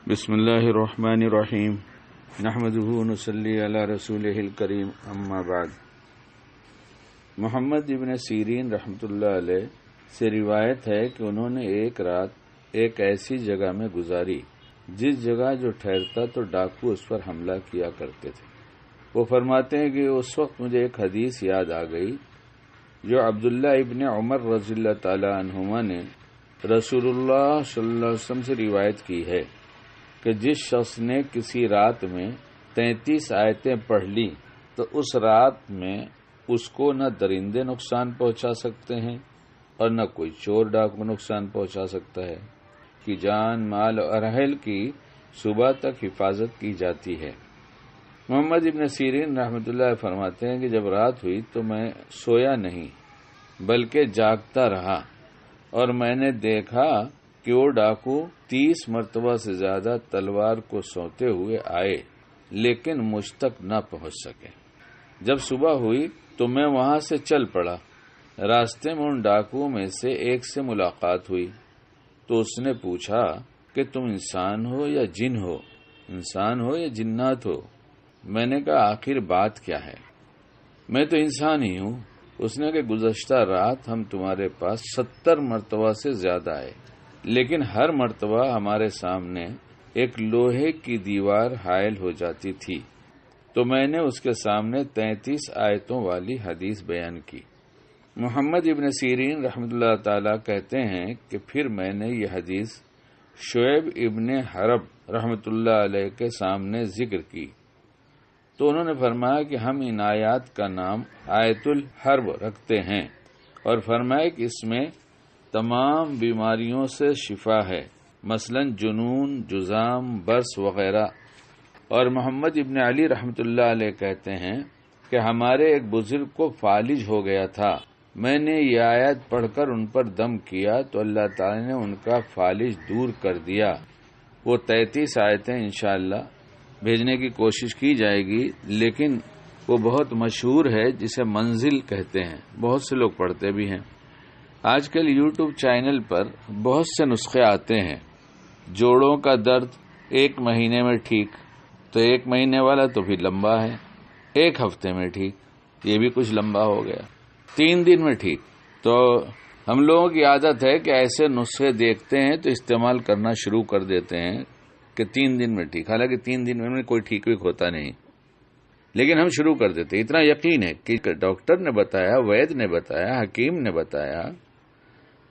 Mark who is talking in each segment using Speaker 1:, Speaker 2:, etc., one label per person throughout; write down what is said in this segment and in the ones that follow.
Speaker 1: بسم اللہ الرحمن الرحیم نحمدہ ونصلی علی رسولہ الکریم اما بعد۔ محمد ابن سیرین رحمۃ اللہ علیہ سے روایت ہے کہ انہوں نے ایک رات ایک ایسی جگہ میں گزاری جس جگہ جو ٹھہرتا تو ڈاکو اس پر حملہ کیا کرتے تھے۔ وہ فرماتے ہیں کہ اس وقت مجھے ایک حدیث یاد آ گئی جو عبداللہ ابن عمر رضی اللہ تعالی عنہما نے رسول اللہ صلی اللہ علیہ وسلم سے روایت کی ہے کہ جس شخص نے کسی رات میں 33 آیتیں پڑھ لی تو اس رات میں اس کو نہ درندے نقصان پہنچا سکتے ہیں اور نہ کوئی چور ڈاکو نقصان پہنچا سکتا ہے، کہ جان مال اور اہل کی صبح تک حفاظت کی جاتی ہے۔ محمد ابن سیرین رحمۃ اللہ فرماتے ہیں کہ جب رات ہوئی تو میں سویا نہیں بلکہ جاگتا رہا، اور میں نے دیکھا کہ وہ ڈاکو 30 مرتبہ سے زیادہ تلوار کو سونتے ہوئے آئے لیکن مجھ تک نہ پہنچ سکے۔ جب صبح ہوئی تو میں وہاں سے چل پڑا۔ راستے میں ان ڈاکوؤں میں سے ایک سے ملاقات ہوئی تو اس نے پوچھا کہ تم انسان ہو یا جن ہو، انسان ہو یا جنات ہو؟ میں نے کہا آخر بات کیا ہے؟ میں تو انسان ہی ہوں۔ اس نے کہ گزشتہ رات ہم تمہارے پاس 70 مرتبہ سے زیادہ آئے، لیکن ہر مرتبہ ہمارے سامنے ایک لوہے کی دیوار حائل ہو جاتی تھی، تو میں نے اس کے سامنے 33 آیتوں والی حدیث بیان کی۔ محمد ابن سیرین رحمۃ اللہ تعالی کہتے ہیں کہ پھر میں نے یہ حدیث شعیب ابن حرب رحمۃ اللہ علیہ کے سامنے ذکر کی تو انہوں نے فرمایا کہ ہم ان آیات کا نام آیت الحرب رکھتے ہیں، اور فرمایا کہ اس میں تمام بیماریوں سے شفا ہے، مثلا جنون، جذام، برس وغیرہ۔ اور محمد ابن علی رحمۃ اللہ علیہ کہتے ہیں کہ ہمارے ایک بزرگ کو فالج ہو گیا تھا، میں نے یہ آیت پڑھ کر ان پر دم کیا تو اللہ تعالی نے ان کا فالج دور کر دیا۔ وہ 33 آیتیں انشاءاللہ بھیجنے کی کوشش کی جائے گی، لیکن وہ بہت مشہور ہے جسے منزل کہتے ہیں، بہت سے لوگ پڑھتے بھی ہیں۔ آج کل یوٹیوب چینل پر بہت سے نسخے آتے ہیں۔ جوڑوں کا درد 1 مہینے میں ٹھیک، تو 1 مہینے والا تو پھر لمبا ہے، 1 ہفتے میں ٹھیک، یہ بھی کچھ لمبا ہو گیا، 3 دن میں ٹھیک۔ تو ہم لوگوں کی عادت ہے کہ ایسے نسخے دیکھتے ہیں تو استعمال کرنا شروع کر دیتے ہیں کہ 3 دن میں ٹھیک، حالانکہ 3 دن میں کوئی ٹھیک ویک ہوتا نہیں، لیکن ہم شروع کر دیتے ہیں۔ اتنا یقین ہے کہ ڈاکٹر نے بتایا، وید نے بتایا، حکیم نے بتایا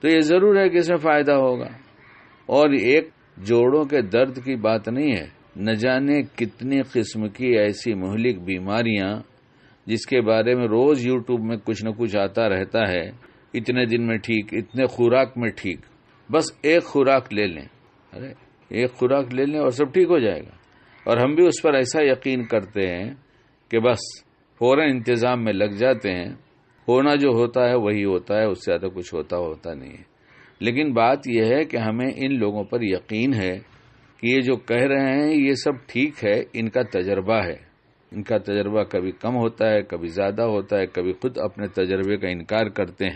Speaker 1: تو یہ ضرور ہے کہ اس میں فائدہ ہوگا۔ اور ایک جوڑوں کے درد کی بات نہیں ہے، نہ جانے کتنی قسم کی ایسی مہلک بیماریاں جس کے بارے میں روز یوٹیوب میں کچھ نہ کچھ آتا رہتا ہے، اتنے دن میں ٹھیک، اتنے خوراک میں ٹھیک۔ بس ایک خوراک لے لیں، ایک خوراک لے لیں اور سب ٹھیک ہو جائے گا۔ اور ہم بھی اس پر ایسا یقین کرتے ہیں کہ بس فوراً انتظام میں لگ جاتے ہیں، ہونا جو ہوتا ہے وہی ہوتا ہے، اس سے زیادہ کچھ ہوتا نہیں ہے۔ لیکن بات یہ ہے کہ ہمیں ان لوگوں پر یقین ہے کہ یہ جو کہہ رہے ہیں یہ سب ٹھیک ہے، ان کا تجربہ ہے، ان کا تجربہ کبھی کم ہوتا ہے، کبھی زیادہ ہوتا ہے، کبھی خود اپنے تجربے کا انکار کرتے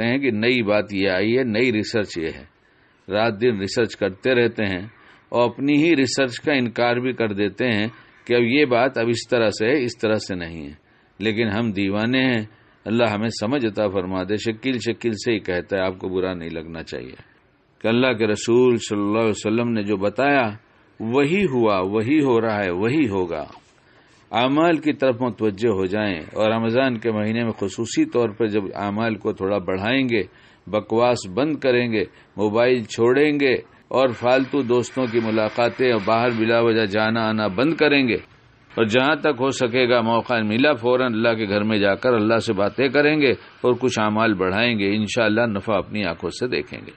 Speaker 1: ہیں، کہ نئی بات یہ آئی ہے، نئی ریسرچ یہ ہے۔ رات دن ریسرچ کرتے رہتے ہیں اور اپنی ہی ریسرچ کا انکار بھی کر دیتے ہیں کہ اب یہ بات اب اس طرح سے ہے، اس طرح سے نہیں ہے۔ لیکن ہم دیوانے ہیں، اللہ ہمیں سمجھ عطا فرما دے۔ شکل سے ہی کہتا ہے، آپ کو برا نہیں لگنا چاہیے کہ اللہ کے رسول صلی اللہ علیہ وسلم نے جو بتایا وہی ہوا، وہی ہو رہا ہے، وہی ہوگا۔ اعمال کی طرف متوجہ ہو جائیں، اور رمضان کے مہینے میں خصوصی طور پر جب اعمال کو تھوڑا بڑھائیں گے، بکواس بند کریں گے، موبائل چھوڑیں گے، اور فالتو دوستوں کی ملاقاتیں اور باہر بلا وجہ جانا آنا بند کریں گے، اور جہاں تک ہو سکے گا موقع ملا فوراً اللہ کے گھر میں جا کر اللہ سے باتیں کریں گے اور کچھ اعمال بڑھائیں گے، انشاءاللہ نفع اپنی آنکھوں سے دیکھیں گے۔